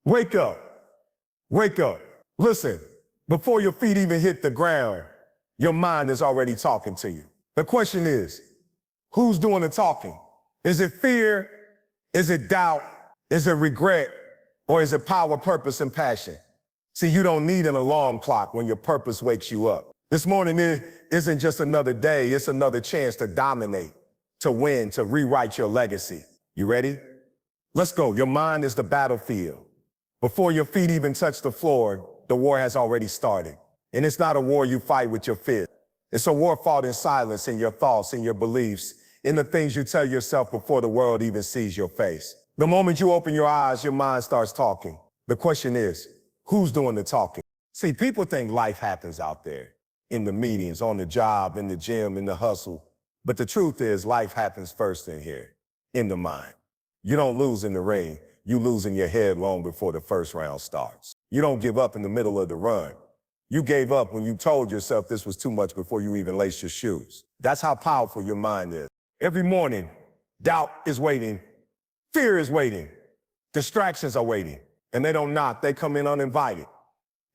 Wake up. Wake up. Listen, before your feet even hit the ground, your mind is already talking to you. The question is, who's doing the talking? Is it fear? Is it doubt? Is it regret? Or is it power, purpose, and passion? See, you don't need an alarm clock when your purpose wakes you up. This morning isn't just another day, it's another chance to dominate, to win, to rewrite your legacy. You ready? Let's go. Your mind is the battlefield. Before your feet even touch the floor, the war has already started. And it's not a war you fight with your fist. It's a war fought in silence, in your thoughts, in your beliefs, in the things you tell yourself before the world even sees your face. The moment you open your eyes, your mind starts talking. The question is, who's doing the talking? See, people think life happens out there, in the meetings, on the job, in the gym, in the hustle. But the truth is, life happens first in here, in the mind. You don't lose in the ring. You lose in your head long before the first round starts. You don't give up in the middle of the run. You gave up when you told yourself this was too much before you even laced your shoes. That's how powerful your mind is. Every morning, doubt is waiting. Fear is waiting. Distractions are waiting. And they don't knock. They come in uninvited.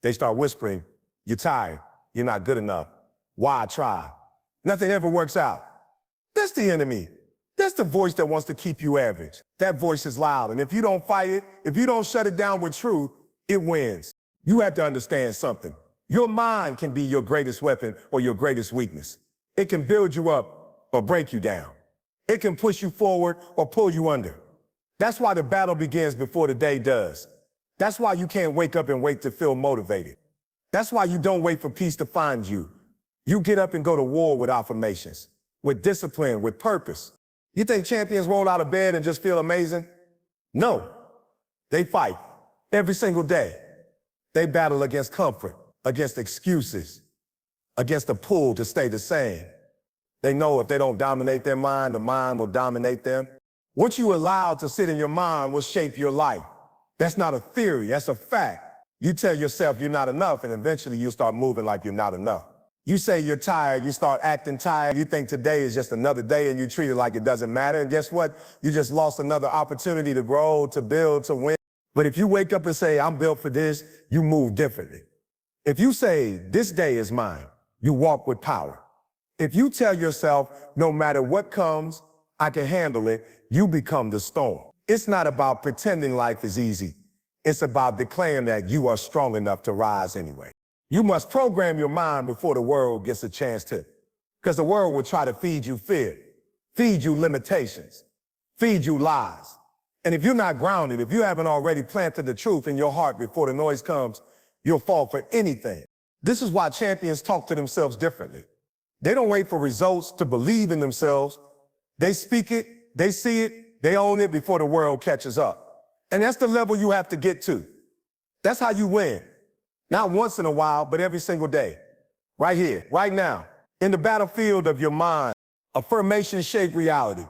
They start whispering, you're tired. You're not good enough. Why try? Nothing ever works out. That's the enemy. That's the voice that wants to keep you average. That voice is loud. And if you don't fight it, if you don't shut it down with truth, it wins. You have to understand something. Your mind can be your greatest weapon or your greatest weakness. It can build you up or break you down. It can push you forward or pull you under. That's why the battle begins before the day does. That's why you can't wake up and wait to feel motivated. That's why you don't wait for peace to find you. You get up and go to war with affirmations, with discipline, with purpose. You think champions roll out of bed and just feel amazing? No. They fight every single day. They battle against comfort, against excuses, against the pull to stay the same. They know if they don't dominate their mind, the mind will dominate them. What you allow to sit in your mind will shape your life. That's not a theory, that's a fact. You tell yourself you're not enough, and eventually you'll start moving like you're not enough. You say you're tired, you start acting tired, you think today is just another day and you treat it like it doesn't matter, and guess what? You just lost another opportunity to grow, to build, to win. But if you wake up and say, I'm built for this, you move differently. If you say, this day is mine, you walk with power. If you tell yourself, no matter what comes, I can handle it, you become the storm. It's not about pretending life is easy. It's about declaring that you are strong enough to rise anyway. You must program your mind before the world gets a chance to. Because the world will try to feed you fear, feed you limitations, feed you lies. And if you're not grounded, if you haven't already planted the truth in your heart before the noise comes, you'll fall for anything. This is why champions talk to themselves differently. They don't wait for results to believe in themselves. They speak it, they see it, they own it before the world catches up. And that's the level you have to get to. That's how you win. Not once in a while, but every single day. Right here, right now. In the battlefield of your mind, affirmations shape reality.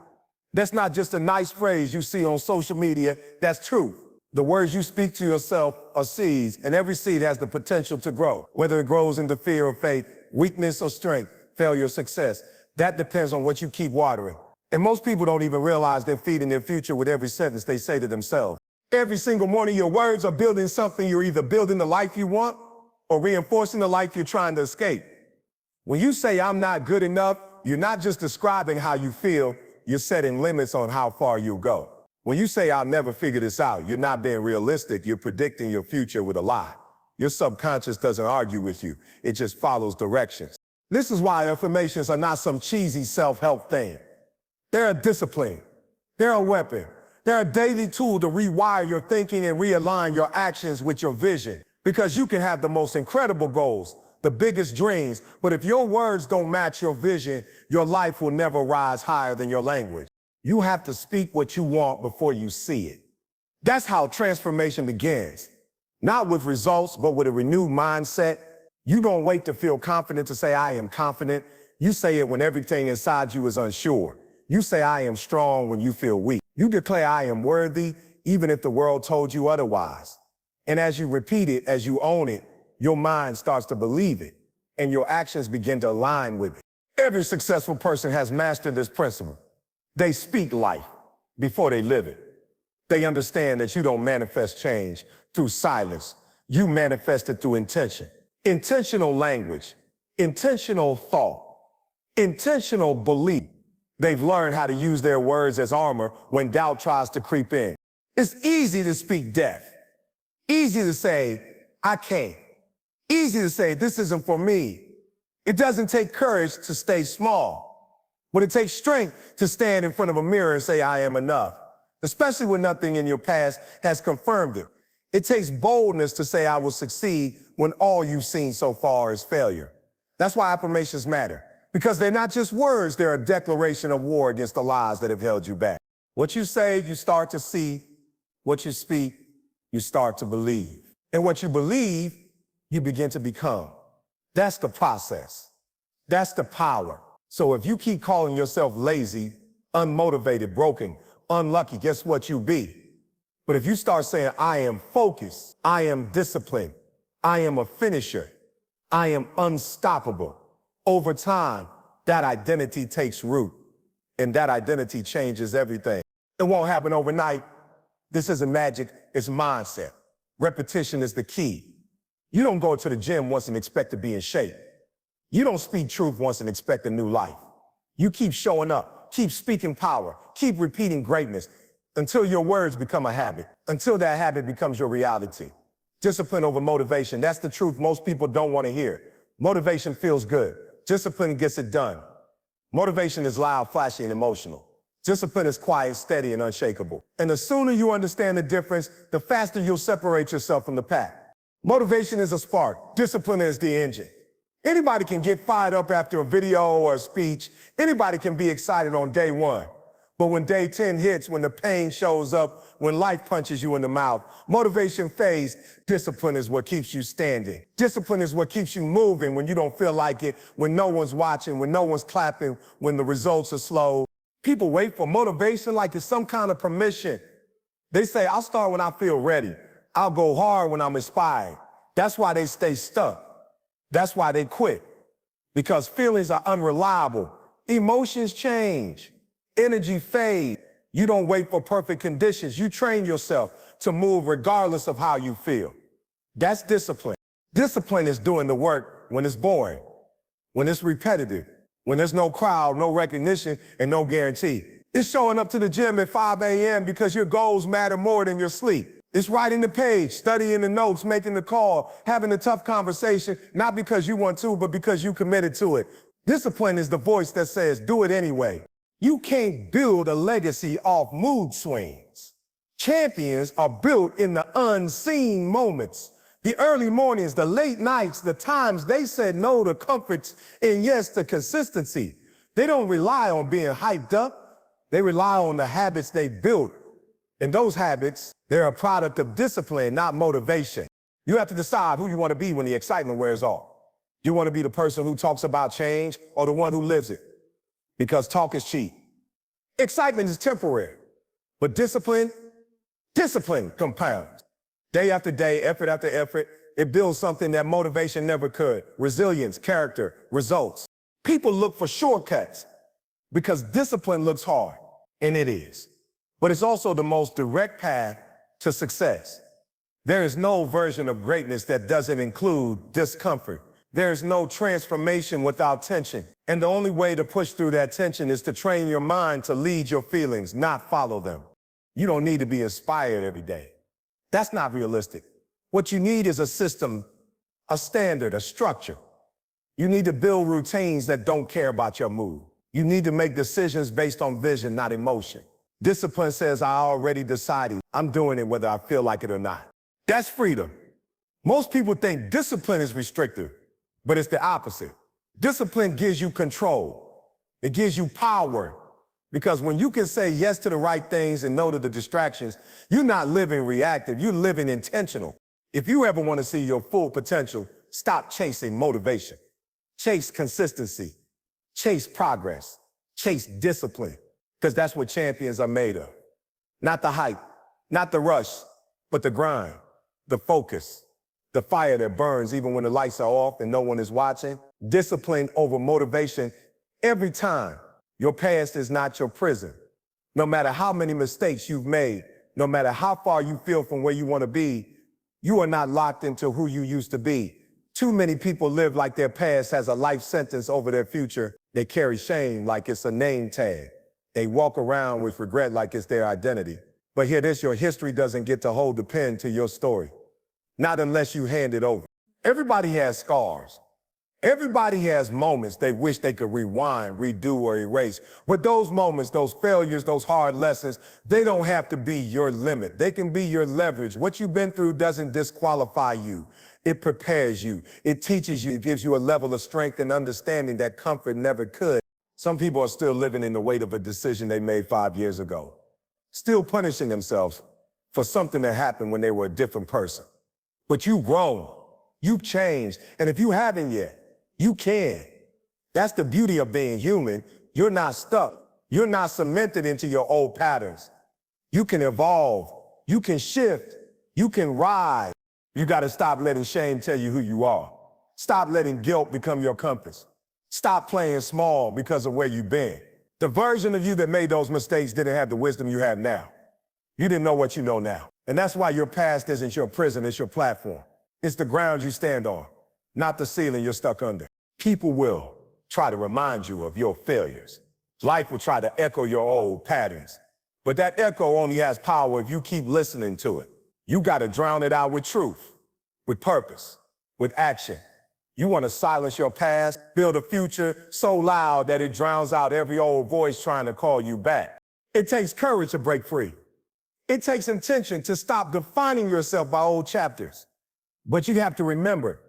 That's not just a nice phrase you see on social media, that's truth. The words you speak to yourself are seeds, and every seed has the potential to grow. Whether it grows into fear or faith, weakness or strength, failure or success, that depends on what you keep watering. And most people don't even realize they're feeding their future with every sentence they say to themselves. Every single morning, your words are building something. You're either building the life you want or reinforcing the life you're trying to escape. When you say, I'm not good enough, you're not just describing how you feel, you're setting limits on how far you'll go. When you say, I'll never figure this out, you're not being realistic. You're predicting your future with a lie. Your subconscious doesn't argue with you. It just follows directions. This is why affirmations are not some cheesy self-help thing. They're a discipline. They're a weapon. They're a daily tool to rewire your thinking and realign your actions with your vision. Because you can have the most incredible goals, the biggest dreams, but if your words don't match your vision, your life will never rise higher than your language. You have to speak what you want before you see it. That's how transformation begins. Not with results, but with a renewed mindset. You don't wait to feel confident to say, I am confident. You say it when everything inside you is unsure. You say, I am strong when you feel weak. You declare, I am worthy, even if the world told you otherwise. And as you repeat it, as you own it, your mind starts to believe it, and your actions begin to align with it. Every successful person has mastered this principle. They speak life before they live it. They understand that you don't manifest change through silence. You manifest it through intention. Intentional language, intentional thought, intentional belief. They've learned how to use their words as armor when doubt tries to creep in. It's easy to speak death. Easy to say, I can't. Easy to say, this isn't for me. It doesn't take courage to stay small, but it takes strength to stand in front of a mirror and say, I am enough, especially when nothing in your past has confirmed it. It takes boldness to say, I will succeed when all you've seen so far is failure. That's why affirmations matter, because they're not just words, they're a declaration of war against the lies that have held you back. What you say, you start to see. What you speak, you start to believe. And what you believe, you begin to become. That's the process. That's the power. So if you keep calling yourself lazy, unmotivated, broken, unlucky, guess what you be? But if you start saying, I am focused, I am disciplined, I am a finisher, I am unstoppable, over time, that identity takes root, and that identity changes everything. It won't happen overnight. This isn't magic, it's mindset. Repetition is the key. You don't go to the gym once and expect to be in shape. You don't speak truth once and expect a new life. You keep showing up, keep speaking power, keep repeating greatness until your words become a habit, until that habit becomes your reality. Discipline over motivation, that's the truth most people don't want to hear. Motivation feels good. Discipline gets it done. Motivation is loud, flashy, and emotional. Discipline is quiet, steady, and unshakable. And the sooner you understand the difference, the faster you'll separate yourself from the pack. Motivation is a spark. Discipline is the engine. Anybody can get fired up after a video or a speech. Anybody can be excited on day one. But when day 10 hits, when the pain shows up, when life punches you in the mouth, motivation fades. Discipline is what keeps you standing. Discipline is what keeps you moving when you don't feel like it, when no one's watching, when no one's clapping, when the results are slow. People wait for motivation like it's some kind of permission. They say, I'll start when I feel ready. I'll go hard when I'm inspired. That's why they stay stuck. That's why they quit. Because feelings are unreliable. Emotions change. Energy fades. You don't wait for perfect conditions. You train yourself to move regardless of how you feel. That's discipline. Discipline is doing the work when it's boring, when it's repetitive, when there's no crowd, no recognition, and no guarantee. It's showing up to the gym at 5 a.m. because your goals matter more than your sleep. It's writing the page, studying the notes, making the call, having a tough conversation, not because you want to, but because you committed to it. Discipline is the voice that says, do it anyway. You can't build a legacy off mood swings. Champions are built in the unseen moments. The early mornings, the late nights, the times they said no to comforts and yes to consistency. They don't rely on being hyped up. They rely on the habits they built. And those habits, they're a product of discipline, not motivation. You have to decide who you want to be when the excitement wears off. You want to be the person who talks about change or the one who lives it? Because talk is cheap. Excitement is temporary, but discipline compounds. Day after day, effort after effort, it builds something that motivation never could. Resilience, character, results. People look for shortcuts because discipline looks hard, and it is. But it's also the most direct path to success. There is no version of greatness that doesn't include discomfort. There is no transformation without tension. And the only way to push through that tension is to train your mind to lead your feelings, not follow them. You don't need to be inspired every day. That's not realistic. What you need is a system, a standard, a structure. You need to build routines that don't care about your mood. You need to make decisions based on vision, not emotion. Discipline says, I already decided. I'm doing it whether I feel like it or not. That's freedom. Most people think discipline is restrictive, but it's the opposite. Discipline gives you control. It gives you power. Because when you can say yes to the right things and no to the distractions, you're not living reactive, you're living intentional. If you ever want to see your full potential, stop chasing motivation. Chase consistency. Chase progress. Chase discipline. Because that's what champions are made of. Not the hype, not the rush, but the grind, the focus, the fire that burns even when the lights are off and no one is watching. Discipline over motivation every time. Your past is not your prison. No matter how many mistakes you've made, No matter how far you feel from where you want to be, you are not locked into who you used to be. Too many people live like their past has a life sentence over their future. They carry shame like it's a name tag. They walk around with regret like it's their identity. But hear this, your history doesn't get to hold the pen to your story. Not unless you hand it over. Everybody has scars. Everybody has moments they wish they could rewind, redo, or erase. But those moments, those failures, those hard lessons, they don't have to be your limit. They can be your leverage. What you've been through doesn't disqualify you. It prepares you. It teaches you. It gives you a level of strength and understanding that comfort never could. Some people are still living in the weight of a decision they made 5 years ago. Still punishing themselves for something that happened when they were a different person. But you've grown. You've changed. And if you haven't yet, you can. That's the beauty of being human. You're not stuck. You're not cemented into your old patterns. You can evolve. You can shift. You can rise. You got to stop letting shame tell you who you are. Stop letting guilt become your compass. Stop playing small because of where you've been. The version of you that made those mistakes didn't have the wisdom you have now. You didn't know what you know now. And that's why your past isn't your prison, it's your platform. It's the ground you stand on, not the ceiling you're stuck under. People will try to remind you of your failures. Life will try to echo your old patterns. But that echo only has power if you keep listening to it. You got to drown it out with truth, with purpose, with action. You want to silence your past, build a future so loud that it drowns out every old voice trying to call you back. It takes courage to break free. It takes intention to stop defining yourself by old chapters. But you have to remember,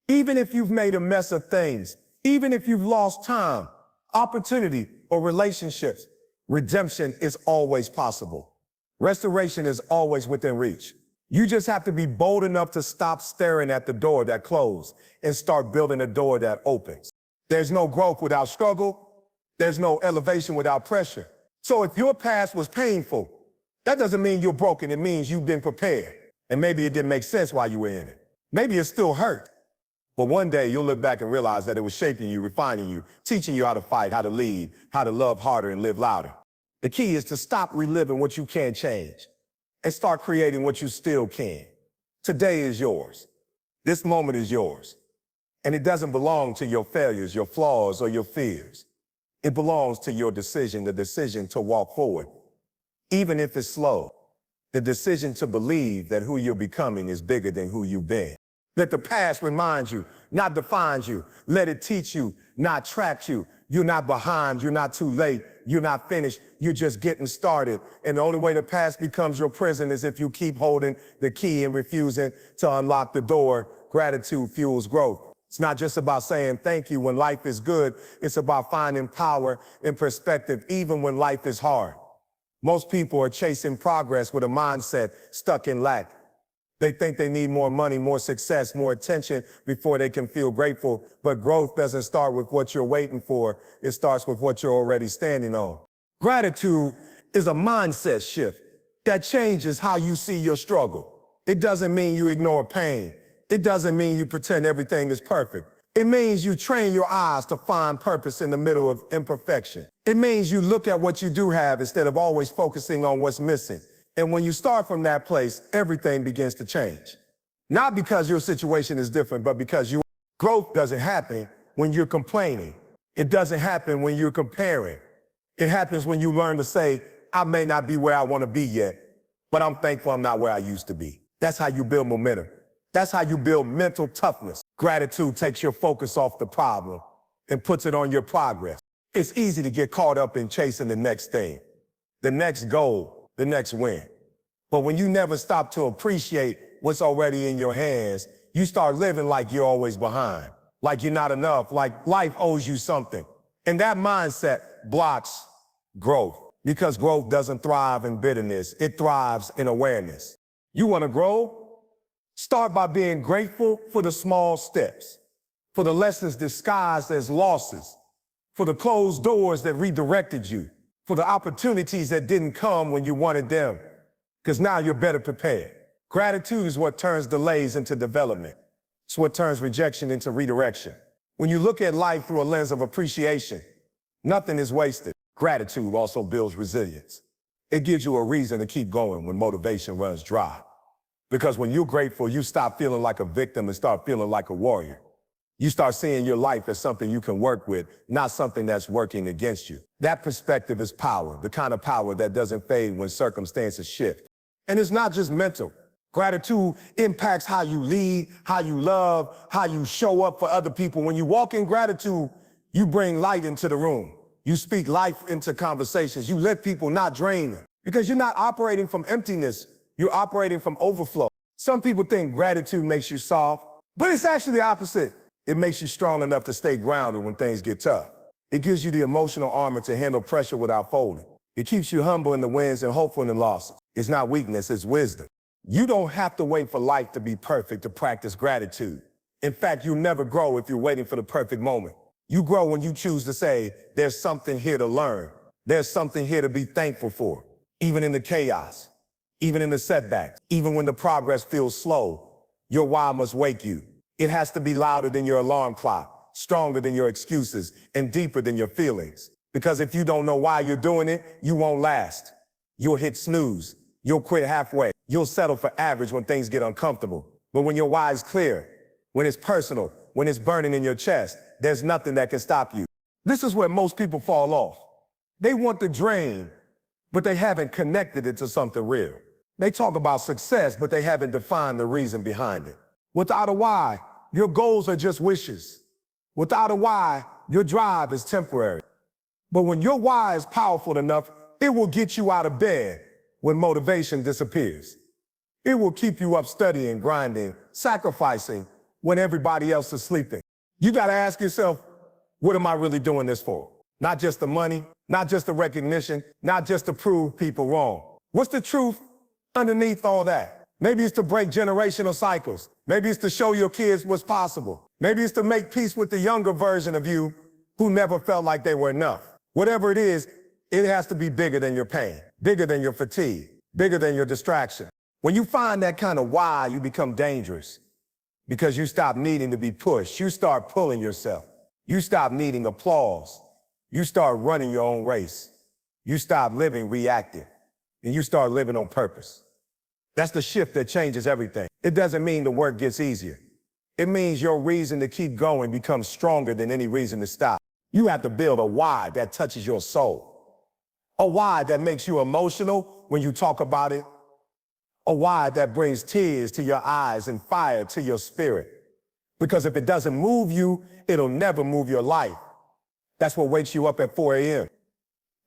even if you've made a mess of things, even if you've lost time, opportunity, or relationships, redemption is always possible. Restoration is always within reach. You just have to be bold enough to stop staring at the door that closed and start building a door that opens. There's no growth without struggle. There's no elevation without pressure. So if your past was painful, that doesn't mean you're broken. It means you've been prepared. And maybe it didn't make sense while you were in it. Maybe it still hurt. But one day you'll look back and realize that it was shaping you, refining you, teaching you how to fight, how to lead, how to love harder and live louder. The key is to stop reliving what you can't change and start creating what you still can. Today is yours. This moment is yours. And it doesn't belong to your failures, your flaws, or your fears. It belongs to your decision, the decision to walk forward. Even if it's slow, the decision to believe that who you're becoming is bigger than who you've been. Let the past remind you, not define you. Let it teach you, not track you. You're not behind, you're not too late, you're not finished, you're just getting started. And the only way the past becomes your prison is if you keep holding the key and refusing to unlock the door. Gratitude fuels growth. It's not just about saying thank you when life is good. It's about finding power and perspective even when life is hard. Most people are chasing progress with a mindset stuck in lack. They think they need more money, more success, more attention before they can feel grateful. But growth doesn't start with what you're waiting for. It starts with what you're already standing on. Gratitude is a mindset shift that changes how you see your struggle. It doesn't mean you ignore pain. It doesn't mean you pretend everything is perfect. It means you train your eyes to find purpose in the middle of imperfection. It means you look at what you do have instead of always focusing on what's missing. And when you start from that place, everything begins to change. Not because your situation is different, but because growth doesn't happen when you're complaining. It doesn't happen when you're comparing. It happens when you learn to say, I may not be where I want to be yet, but I'm thankful I'm not where I used to be. That's how you build momentum. That's how you build mental toughness. Gratitude takes your focus off the problem and puts it on your progress. It's easy to get caught up in chasing the next thing, the next goal, the next win. But when you never stop to appreciate what's already in your hands, you start living like you're always behind, like you're not enough, like life owes you something. And that mindset blocks growth because growth doesn't thrive in bitterness. It thrives in awareness. You want to grow? Start by being grateful for the small steps, for the lessons disguised as losses, for the closed doors that redirected you, for the opportunities that didn't come when you wanted them, because now you're better prepared. Gratitude is what turns delays into development. It's what turns rejection into redirection. When you look at life through a lens of appreciation, nothing is wasted. Gratitude also builds resilience. It gives you a reason to keep going when motivation runs dry. Because when you're grateful, you stop feeling like a victim and start feeling like a warrior. You start seeing your life as something you can work with, not something that's working against you. That perspective is power, the kind of power that doesn't fade when circumstances shift. And it's not just mental. Gratitude impacts how you lead, how you love, how you show up for other people. When you walk in gratitude, you bring light into the room. You speak life into conversations. You lift people, not drain them. Because you're not operating from emptiness, you're operating from overflow. Some people think gratitude makes you soft, but it's actually the opposite. It makes you strong enough to stay grounded when things get tough. It gives you the emotional armor to handle pressure without folding. It keeps you humble in the wins and hopeful in the losses. It's not weakness, it's wisdom. You don't have to wait for life to be perfect to practice gratitude. In fact, you'll never grow if you're waiting for the perfect moment. You grow when you choose to say, there's something here to learn. There's something here to be thankful for. Even in the chaos, even in the setbacks, even when the progress feels slow, your why must wake you. It has to be louder than your alarm clock, stronger than your excuses, and deeper than your feelings. Because if you don't know why you're doing it, you won't last. You'll hit snooze. You'll quit halfway. You'll settle for average when things get uncomfortable. But when your why is clear, when it's personal, when it's burning in your chest, there's nothing that can stop you. This is where most people fall off. They want the dream, but they haven't connected it to something real. They talk about success, but they haven't defined the reason behind it. Without a why, your goals are just wishes. Without a why, your drive is temporary. But when your why is powerful enough, it will get you out of bed when motivation disappears. It will keep you up studying, grinding, sacrificing when everybody else is sleeping. You gotta ask yourself, what am I really doing this for? Not just the money, not just the recognition, not just to prove people wrong. What's the truth underneath all that? Maybe it's to break generational cycles. Maybe it's to show your kids what's possible. Maybe it's to make peace with the younger version of you who never felt like they were enough. Whatever it is, it has to be bigger than your pain, bigger than your fatigue, bigger than your distraction. When you find that kind of why, you become dangerous because you stop needing to be pushed. You start pulling yourself. You stop needing applause. You start running your own race. You stop living reactive and you start living on purpose. That's the shift that changes everything. It doesn't mean the work gets easier. It means your reason to keep going becomes stronger than any reason to stop. You have to build a why that touches your soul. A why that makes you emotional when you talk about it. A why that brings tears to your eyes and fire to your spirit. Because if it doesn't move you, it'll never move your life. That's what wakes you up at 4 a.m.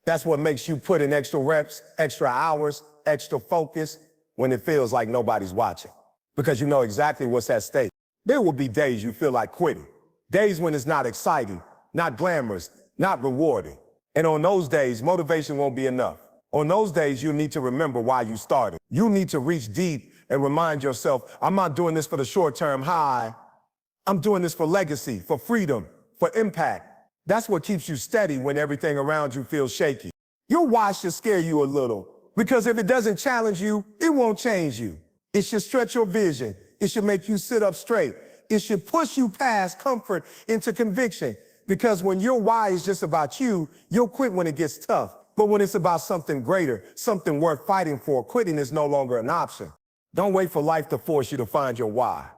That's what makes you put in extra reps, extra hours, extra focus when it feels like nobody's watching. Because you know exactly what's at stake. There will be days you feel like quitting. Days when it's not exciting, not glamorous, not rewarding. And on those days, motivation won't be enough. On those days, you need to remember why you started. You need to reach deep and remind yourself, I'm not doing this for the short-term high. I'm doing this for legacy, for freedom, for impact. That's what keeps you steady when everything around you feels shaky. Your why should scare you a little, because if it doesn't challenge you, it won't change you. It should stretch your vision. It should make you sit up straight. It should push you past comfort into conviction. Because when your why is just about you, you'll quit when it gets tough. But when it's about something greater, something worth fighting for, quitting is no longer an option. Don't wait for life to force you to find your why.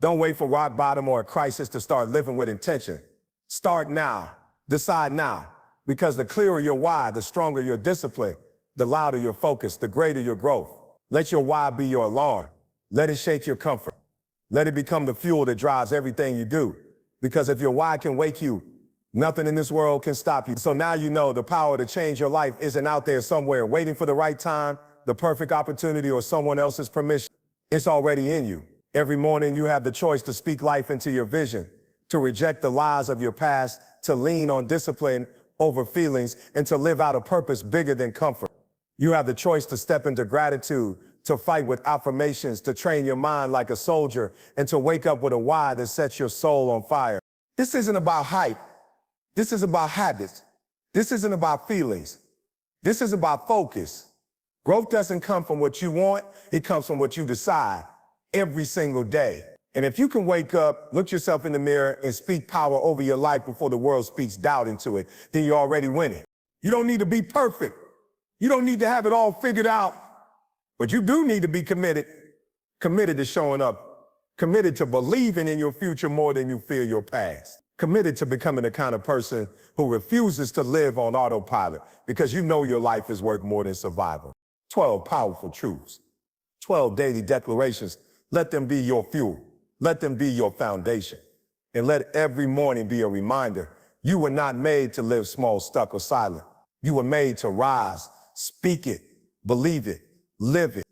Don't wait for rock bottom or a crisis to start living with intention. Start now. Decide now. Because the clearer your why, the stronger your discipline, the louder your focus, the greater your growth. Let your why be your alarm. Let it shake your comfort. Let it become the fuel that drives everything you do. Because if your why can wake you, nothing in this world can stop you. So now you know the power to change your life isn't out there somewhere waiting for the right time, the perfect opportunity, or someone else's permission. It's already in you. Every morning you have the choice to speak life into your vision, to reject the lies of your past, to lean on discipline over feelings, and to live out a purpose bigger than comfort. You have the choice to step into gratitude, to fight with affirmations, to train your mind like a soldier, and to wake up with a why that sets your soul on fire. This isn't about hype. This is about habits. This isn't about feelings. This is about focus. Growth doesn't come from what you want. It comes from what you decide every single day. And if you can wake up, look yourself in the mirror, and speak power over your life before the world speaks doubt into it, then you're already winning. You don't need to be perfect. You don't need to have it all figured out, but you do need to be committed to showing up, committed to believing in your future more than you fear your past, committed to becoming the kind of person who refuses to live on autopilot because you know your life is worth more than survival. 12 powerful truths, 12 daily declarations. Let them be your fuel. Let them be your foundation. And let every morning be a reminder you were not made to live small, stuck, or silent. You were made to rise, speak it, believe it, live it.